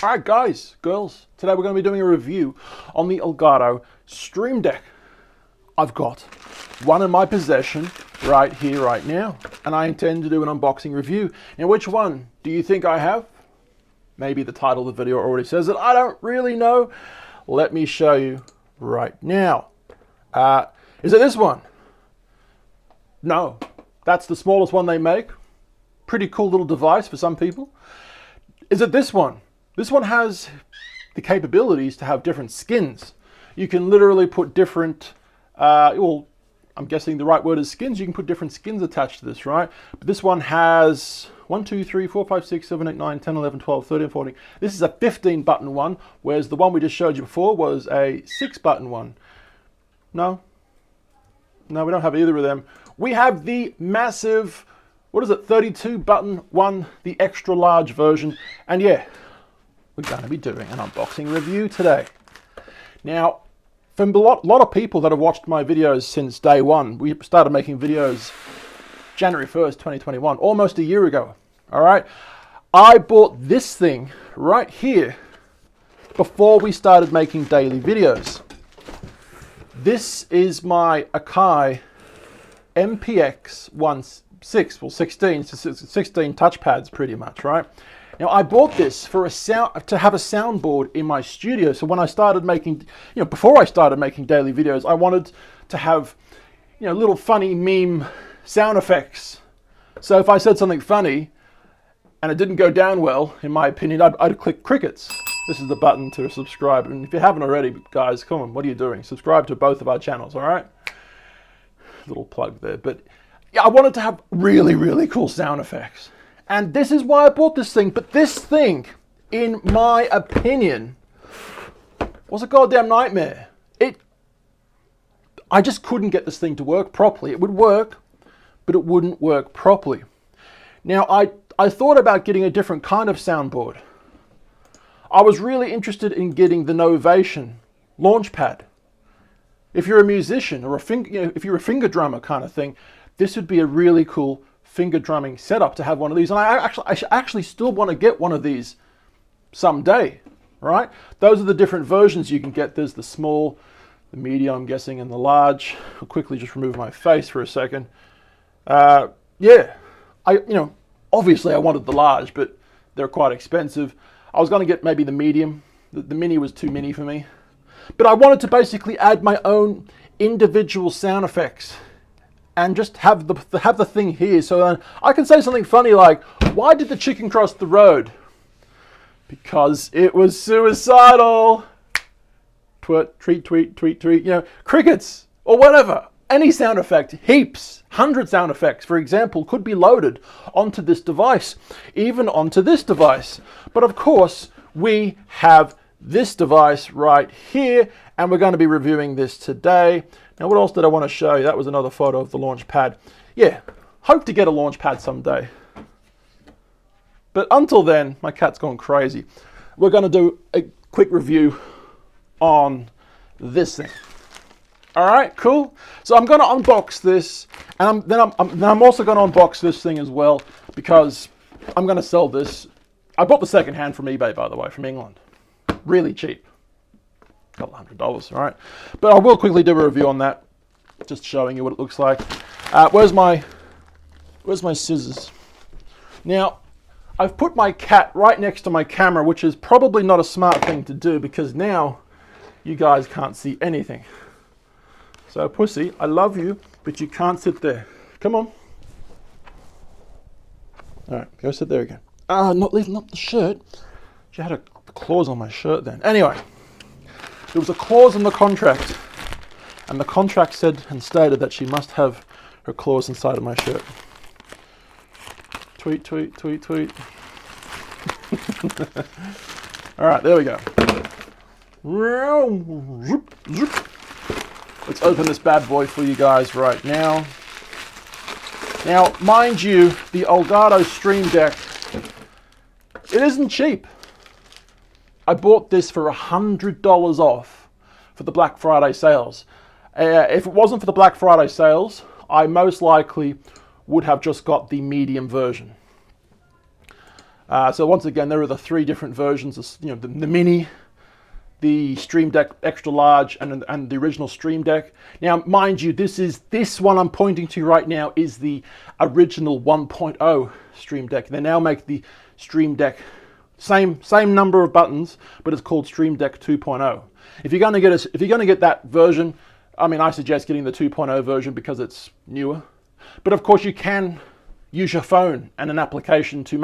Alright guys, girls, today we're going to be doing a review on the Elgato Stream Deck. I've got one in my possession right here, right now, and I intend to do an unboxing review. Now which one do you think I have? Maybe the title of the video already says it, I don't really know. Let me show you right now. Is it this one? No, that's the smallest one they make. Pretty cool little device for some people. Is it this one? This one has the capabilities to have different skins. You can literally put different, well, I'm guessing the right word is skins. You can put different skins attached to this, right? But this one has 1, 2, 3, 4, 5, 6, 7, 8, 9, 10, 11, 12, 13, 14. This is a 15 button one, whereas the one we just showed you before was a 6 button one. No, we don't have either of them. We have the massive, what is it, 32 button one, the extra large version. And yeah, we're going to be doing an unboxing review today. Now, for a lot of people that have watched my videos since day one, we started making videos January 1st, 2021, almost a year ago. All right, I bought this thing right here before we started making daily videos. This is my Akai MPX 16, so 16 touchpads pretty much, right? Now I bought this for to have a soundboard in my studio. So when I started making, before I started making daily videos, I wanted to have, little funny meme sound effects. So if I said something funny and it didn't go down well, in my opinion, I'd click crickets. This is the button to subscribe. And if you haven't already, guys, come on, what are you doing? Subscribe to both of our channels, all right? Little plug there. But yeah, I wanted to have really, really cool sound effects. And this is why I bought this thing. But this thing, in my opinion, was a goddamn nightmare. I just couldn't get this thing to work properly. It would work, but it wouldn't work properly. Now, I thought about getting a different kind of soundboard. I was really interested in getting the Novation Launchpad. If you're a musician or if you're a finger drummer kind of thing, this would be a really cool finger drumming setup to have one of these. And I actually still want to get one of these someday, right? Those are the different versions you can get. There's the small, the medium, I'm guessing, and the large. I'll quickly just remove my face for a second. Yeah, obviously I wanted the large, but they're quite expensive. I was going to get maybe the medium. The mini was too mini for me. But I wanted to basically add my own individual sound effects and just have the thing here, so I can say something funny like, "Why did the chicken cross the road?" Because it was suicidal. Tweet, tweet, tweet, tweet. Crickets or whatever. Any sound effect, heaps, 100 sound effects, for example, could be loaded onto this device, even onto this device. But of course, we have this device right here, and we're going to be reviewing this today. Now, what else did I want to show you? That was another photo of the launch pad. Yeah, hope to get a launch pad someday. But until then, my cat's gone crazy. We're going to do a quick review on this thing. All right, cool. So I'm going to unbox this, and then I'm also going to unbox this thing as well, because I'm going to sell this. I bought the second hand from eBay, by the way, from England. Really cheap. A couple $100, all right? But I will quickly do a review on that, just showing you what it looks like. Where's my scissors? Now, I've put my cat right next to my camera, which is probably not a smart thing to do, because now you guys can't see anything. So, pussy, I love you, but you can't sit there. Come on. All right, go sit there again. Not leaving up the shirt. She had a clause on my shirt then. Anyway, there was a clause in the contract, and the contract said and stated that she must have her claws inside of my shirt. Tweet, tweet, tweet, tweet. All right, there we go. Let's open this bad boy for you guys right now. Now, mind you, the Elgato Stream Deck, it isn't cheap. I bought this for $100 off for the Black Friday sales. If it wasn't for the Black Friday sales, I most likely would have just got the medium version. So once again, there are the 3 different versions. You know, the Mini, the Stream Deck Extra Large, and the original Stream Deck. Now, mind you, this one I'm pointing to right now is the original 1.0 Stream Deck. They now make the Stream Deck same number of buttons, but it's called Stream Deck 2.0. If you're going to get that version, I mean, I suggest getting the 2.0 version because it's newer. But of course, you can use your phone and an application to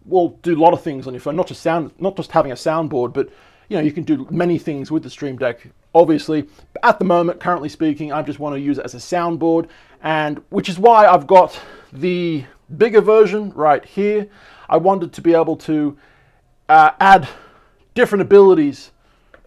do a lot of things on your phone. Not just having a soundboard, but you know, you can do many things with the Stream Deck. Obviously, at the moment, currently speaking, I just want to use it as a soundboard, and which is why I've got the bigger version right here. I wanted to be able to add different abilities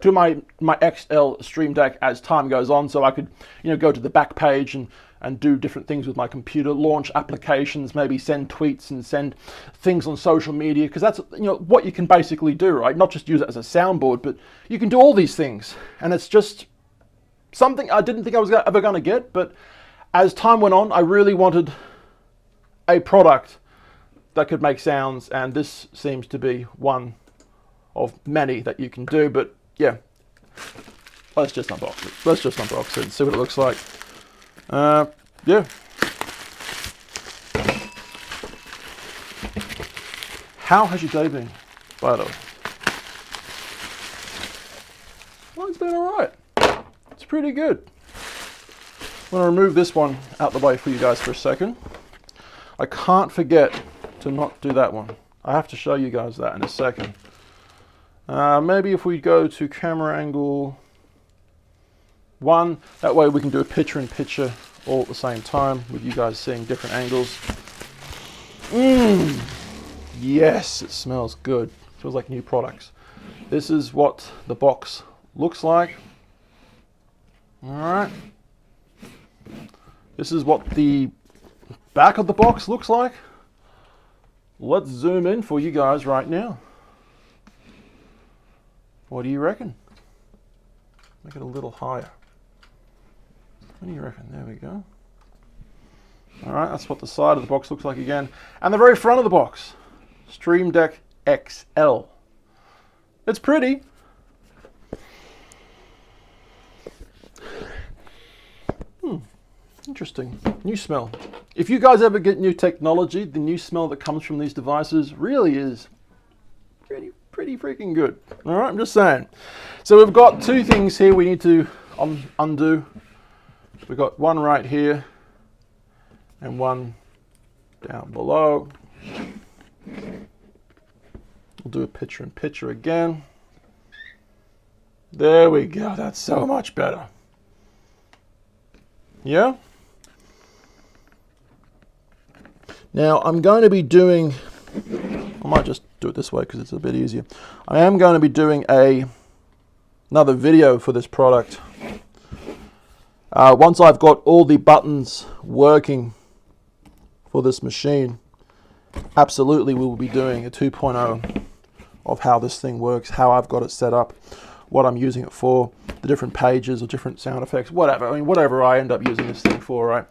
to my XL Stream Deck as time goes on, so I could, you know, go to the back page and do different things with my computer, launch applications, maybe send tweets and send things on social media, because that's, you know, what you can basically do, right? Not just use it as a soundboard, but you can do all these things, and it's just something I didn't think I was ever going to get. But as time went on, I really wanted a product that could make sounds, and this seems to be one of many that you can do. But yeah, let's just unbox it. Let's just unbox it and see what it looks like. Yeah. How has your day been, by the way? Well, it's been alright. It's pretty good. I'm going to remove this one out the way for you guys for a second. I can't forget to not do that one. I have to show you guys that in a second. Maybe if we go to camera angle 1, that way we can do a picture-in-picture all at the same time with you guys seeing different angles. Yes, it smells good. It smells like new products. This is what the box looks like. Alright. This is what the back of the box looks like. Let's zoom in for you guys right now. What do you reckon? Make it a little higher. What do you reckon? There we go. Alright, that's what the side of the box looks like again. And the very front of the box. Stream Deck XL. It's pretty. Interesting. New smell. If you guys ever get new technology, the new smell that comes from these devices really is pretty freaking good. Alright, I'm just saying. So we've got 2 things here we need to undo. We've got one right here and one down below. We'll do a picture-in-picture again. There we go. That's so much better. Yeah? Now I'm going to be doing, I might just do it this way because it's a bit easier. I am going to be doing another video for this product. Once I've got all the buttons working for this machine, absolutely we will be doing a 2.0 of how this thing works, how I've got it set up, what I'm using it for, the different pages or different sound effects, whatever. I mean, whatever I end up using this thing for, right?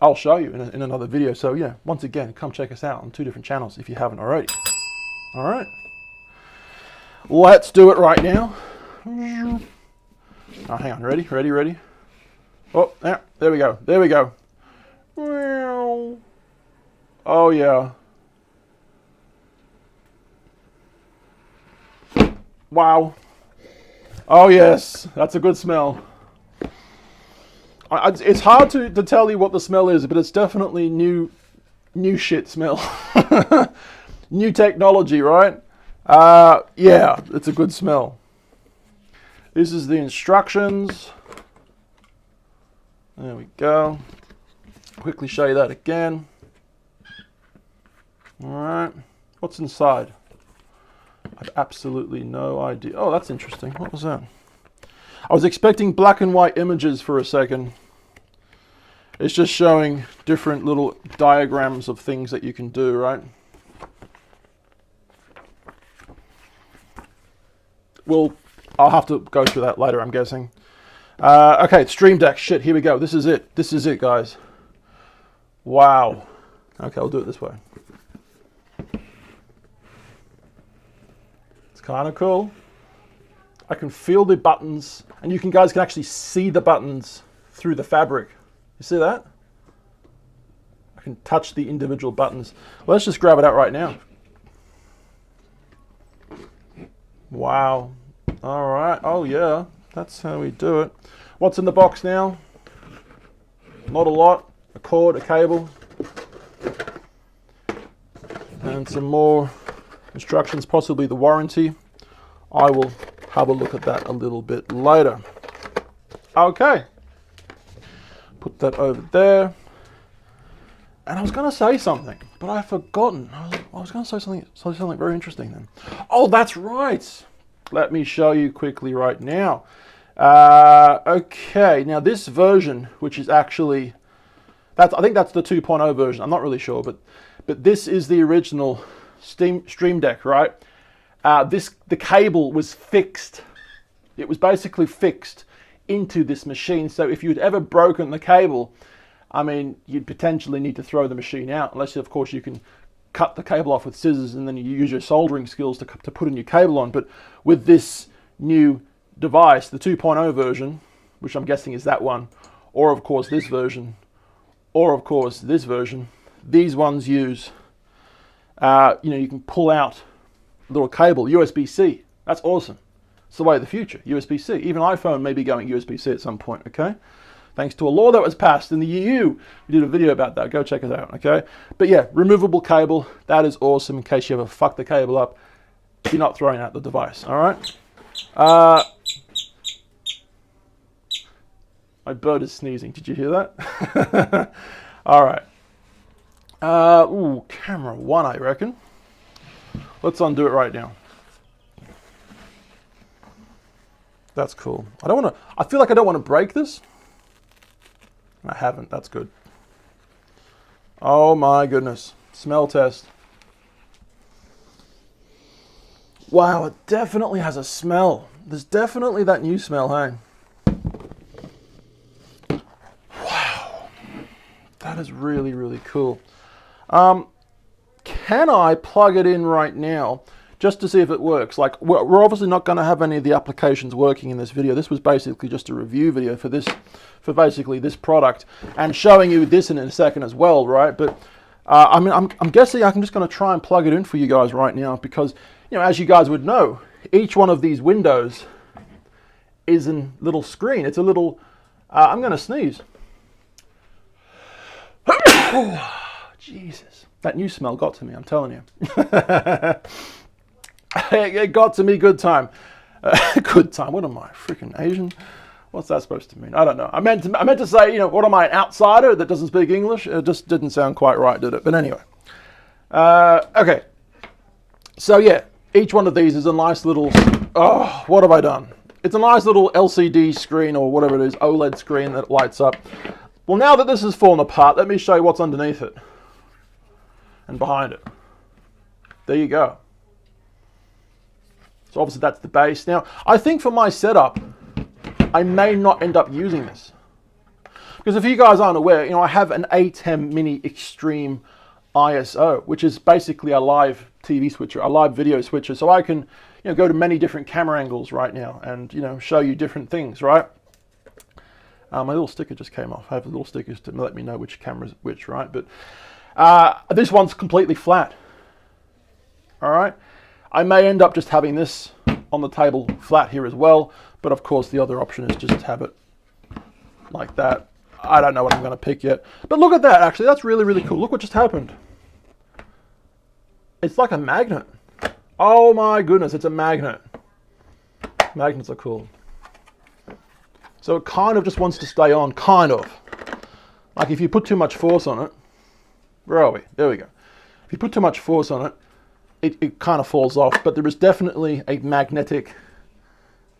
I'll show you in another video. So yeah, once again, come check us out on 2 different channels if you haven't already. All right, let's do it right now. Oh, hang on, ready? Oh, yeah, there we go. Oh yeah. Wow. Oh yes, that's a good smell. It's hard to tell you what the smell is, but it's definitely new shit smell. New technology, right? Yeah, it's a good smell. This is the instructions. There we go. Quickly show you that again. All right, what's inside? I have absolutely no idea. Oh, that's interesting. What was that? I was expecting black and white images for a second. It's just showing different little diagrams of things that you can do, right? Well, I'll have to go through that later, I'm guessing. Okay, Stream Deck. Shit, here we go. This is it. This is it, guys. Wow. Okay, I'll do it this way. It's kind of cool. I can feel the buttons, and you guys can actually see the buttons through the fabric. You see that? I can touch the individual buttons. Well, let's just grab it out right now. Wow. All right. Oh, yeah. That's how we do it. What's in the box now? Not a lot. A cord, a cable, and some more instructions, possibly the warranty. I will have a look at that a little bit later. Okay. Put that over there. And I was going to say something, but I've forgotten. I was going to say something very interesting then. Oh, that's right. Let me show you quickly right now. Okay, now this version, which is actually, I think that's the 2.0 version. I'm not really sure, but this is the original Stream Deck, right? The cable was fixed. It was basically fixed into this machine. So if you'd ever broken the cable, I mean, you'd potentially need to throw the machine out, unless, of course, you can cut the cable off with scissors and then you use your soldering skills to put a new cable on. But with this new device, the 2.0 version, which I'm guessing is that one, or of course this version, or of course this version, these ones use, you can pull out a little cable, USB-C. That's awesome. It's the way of the future, USB-C. Even iPhone may be going USB-C at some point, okay? Thanks to a law that was passed in the EU. We did a video about that. Go check it out, okay? But yeah, removable cable. That is awesome in case you ever fuck the cable up. You're not throwing out the device, all right? My bird is sneezing. Did you hear that? All right. Ooh, camera one, I reckon. Let's undo it right now. That's cool. I feel like I don't want to break this. I haven't. That's good. Oh my goodness. Smell test. Wow, it definitely has a smell. There's definitely that new smell, hey? Wow. That is really, really cool. Can I plug it in right now just to see if it works? Like, we're obviously not going to have any of the applications working in this video. This was basically just a review video for basically this product, and showing you this in a second as well, right? But I mean, I'm guessing I'm just going to try and plug it in for you guys right now, because, as you guys would know, each one of these windows is a little screen. It's a little, I'm going to sneeze. Oh, Jesus. That new smell got to me, I'm telling you. It got to me good time. Good time. What am I, freaking Asian? What's that supposed to mean? I don't know. I meant to say, what am I, an outsider that doesn't speak English? It just didn't sound quite right, did it? But anyway. Okay. So yeah, each one of these is a nice little, oh, what have I done? It's a nice little LCD screen, or whatever it is, OLED screen that lights up. Well, now that this has fallen apart, let me show you what's underneath it and behind it. There you go. So obviously that's the base. Now, I think for my setup, I may not end up using this. Because if you guys aren't aware, I have an A10 Mini Extreme ISO, which is basically a live TV switcher, a live video switcher. So I can, go to many different camera angles right now and, show you different things, right? My little sticker just came off. I have little stickers to let me know which camera's which, right? But this one's completely flat. All right. I may end up just having this on the table flat here as well. But of course, the other option is just to have it like that. I don't know what I'm going to pick yet. But look at that, actually. That's really, really cool. Look what just happened. It's like a magnet. Oh my goodness, it's a magnet. Magnets are cool. So it kind of just wants to stay on, kind of. Like if you put too much force on it. Where are we? There we go. If you put too much force on it, it kind of falls off. But there is definitely a magnetic,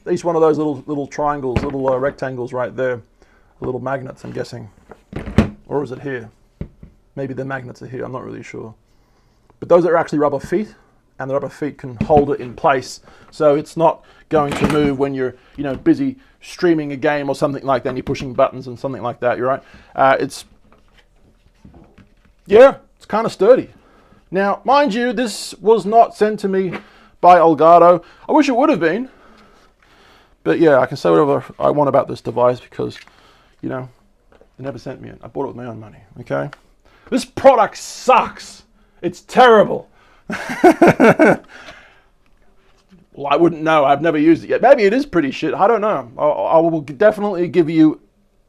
each one of those little triangles, little rectangles right there, little magnets, I'm guessing. Or is it here? Maybe the magnets are here, I'm not really sure. But those are actually rubber feet, and the rubber feet can hold it in place. So it's not going to move when you're, busy streaming a game or something like that, and you're pushing buttons and something like that, you're right. It's kind of sturdy. Now, mind you, this was not sent to me by Elgato. I wish it would have been. But yeah, I can say whatever I want about this device because, you know, they never sent me it. I bought it with my own money, okay? This product sucks. It's terrible. Well, I wouldn't know. I've never used it yet. Maybe it is pretty shit. I don't know. I will definitely give you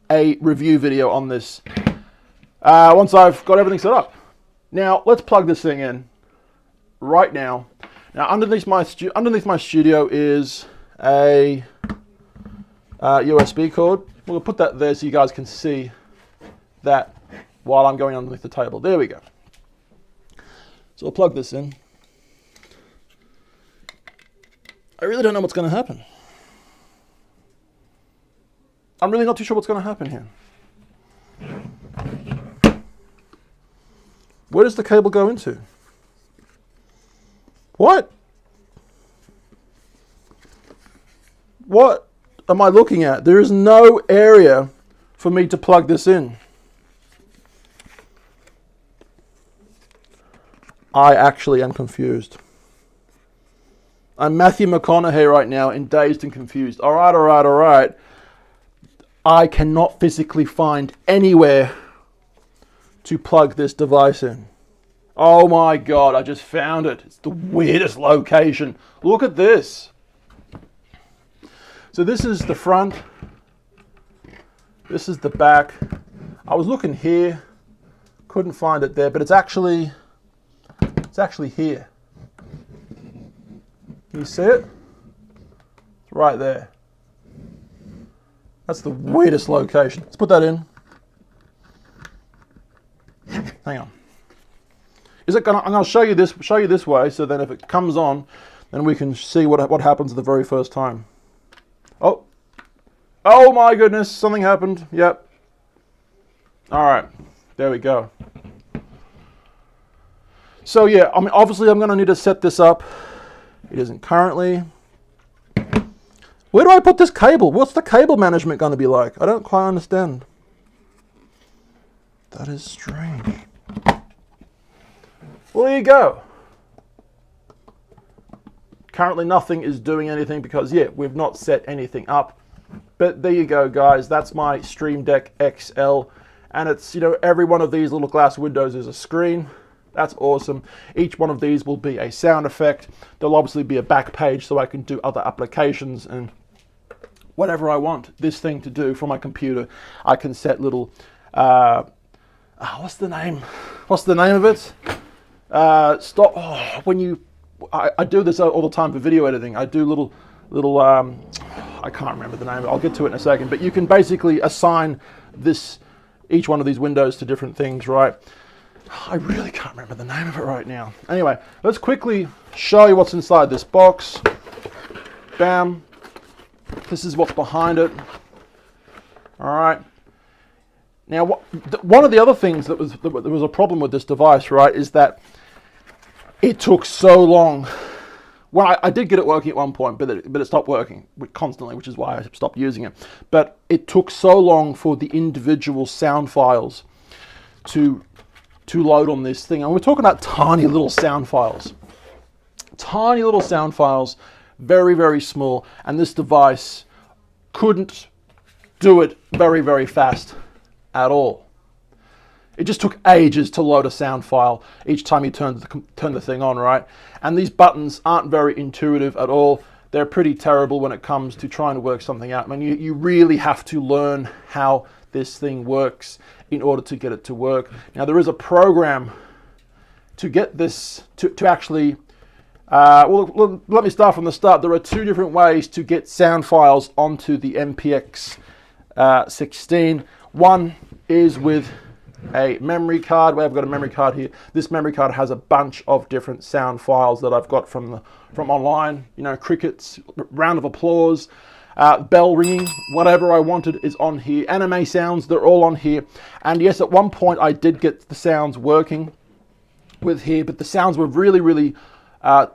a review video on this once I've got everything set up. Now, let's plug this thing in right now. Now, underneath my studio is a USB cord. We'll put that there so you guys can see that while I'm going underneath the table. There we go. So we'll plug this in. I really don't know what's going to happen. I'm really not too sure what's going to happen here. Where does the cable go into? What? What am I looking at? There is no area for me to plug this in. I actually am confused. I'm Matthew McConaughey right now in Dazed and Confused. All right. I cannot physically find anywhere to plug this device in. Oh my God, I just found it. It's the weirdest location. Look at this. So this is the front. This is the back. I was looking here, couldn't find it there, but it's actually here. Can you see it? It's right there. That's the weirdest location. Let's put that in. Hang on. Is it gonna? I'm gonna show you this way. So then, if it comes on, then we can see what happens the very first time. Oh my goodness! Something happened. Yep. All right. There we go. So yeah, I mean, obviously, I'm gonna need to set this up. It isn't currently. Where do I put this cable? What's the cable management going to be like? I don't quite understand. That is strange. Well, there you go. Currently nothing is doing anything because, yeah, we've not set anything up. But there you go, guys. That's my Stream Deck XL. And it's, you know, every one of these little glass windows is a screen. That's awesome. Each one of these will be a sound effect. There'll obviously be a back page so I can do other applications and whatever I want this thing to do for my computer. I can set little, what's the name? What's the name of it? I do this all the time for video editing. I do little, I can't remember the name. I'll get to it in a second. But you can basically assign each one of these windows to different things, right? I really can't remember the name of it right now. Anyway, let's quickly show you what's inside this box. Bam. This is what's behind it. All right. Now, one of the other things that was a problem with this device, right, is that it took so long. Well, I did get it working at one point, but it stopped working constantly, which is why I stopped using it. But it took so long for the individual sound files to load on this thing. And we're talking about tiny little sound files. Tiny little sound files, very, very small. And this device couldn't do it very, very fast at all. It just took ages to load a sound file each time you turn the thing on, right? And these buttons aren't very intuitive at all. They're pretty terrible when it comes to trying to work something out. I mean, you really have to learn how this thing works in order to get it to work. Now, there is a program to get this to actually, well, let me start from the start. There are two different ways to get sound files onto the MPX 16. One is with a memory card, where I've got a memory card here. This memory card has a bunch of different sound files that I've got from online. You know, crickets, round of applause, bell ringing, whatever I wanted is on here. Anime sounds, they're all on here. And yes, at one point I did get the sounds working with here, but the sounds were really, really, the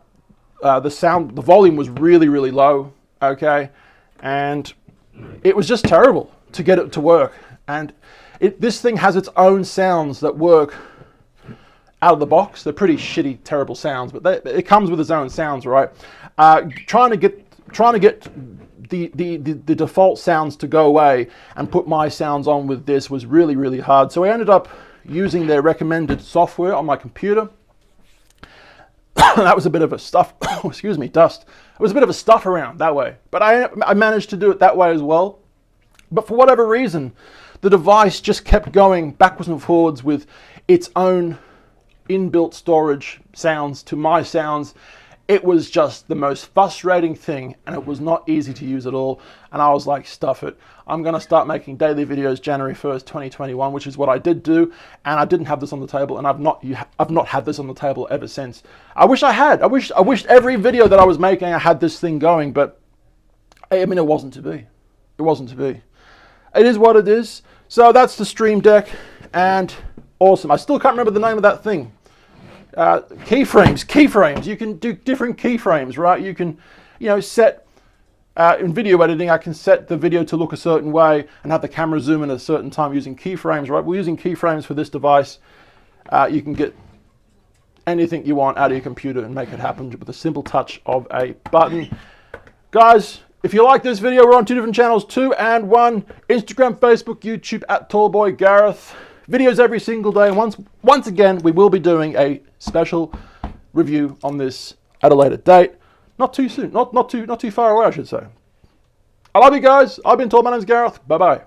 volume was really, really low, okay? And it was just terrible to get it to work. And this thing has its own sounds that work out of the box. They're pretty shitty, terrible sounds, but it comes with its own sounds, right? Trying to get the default sounds to go away and put my sounds on with this was really, really hard. So I ended up using their recommended software on my computer. That was a bit of a stuff, excuse me, dust. It was a bit of a stuff around that way, but I managed to do it that way as well. But for whatever reason, the device just kept going backwards and forwards with its own inbuilt storage sounds to my sounds. It was just the most frustrating thing, and it was not easy to use at all. And I was like, stuff it. I'm going to start making daily videos January 1st, 2021, which is what I did do. And I didn't have this on the table, and I've not had this on the table ever since. I wish I had. I wished every video that I was making I had this thing going, but I mean, it wasn't to be. It wasn't to be. It is what it is. So that's the Stream Deck, and awesome. I still can't remember the name of that thing. Keyframes. You can do different keyframes, right? You can, set, in video editing, I can set the video to look a certain way and have the camera zoom in at a certain time using keyframes, right? We're using keyframes for this device. You can get anything you want out of your computer and make it happen with a simple touch of a button. Guys, if you like this video, we're on 2 different channels, 2 and 1, Instagram, Facebook, YouTube, @TallBoyGareth. Videos every single day, and once again, we will be doing a special review on this at a later date. Not too soon, not too far away, I should say. I love you guys. I've been told. My name's Gareth. Bye bye.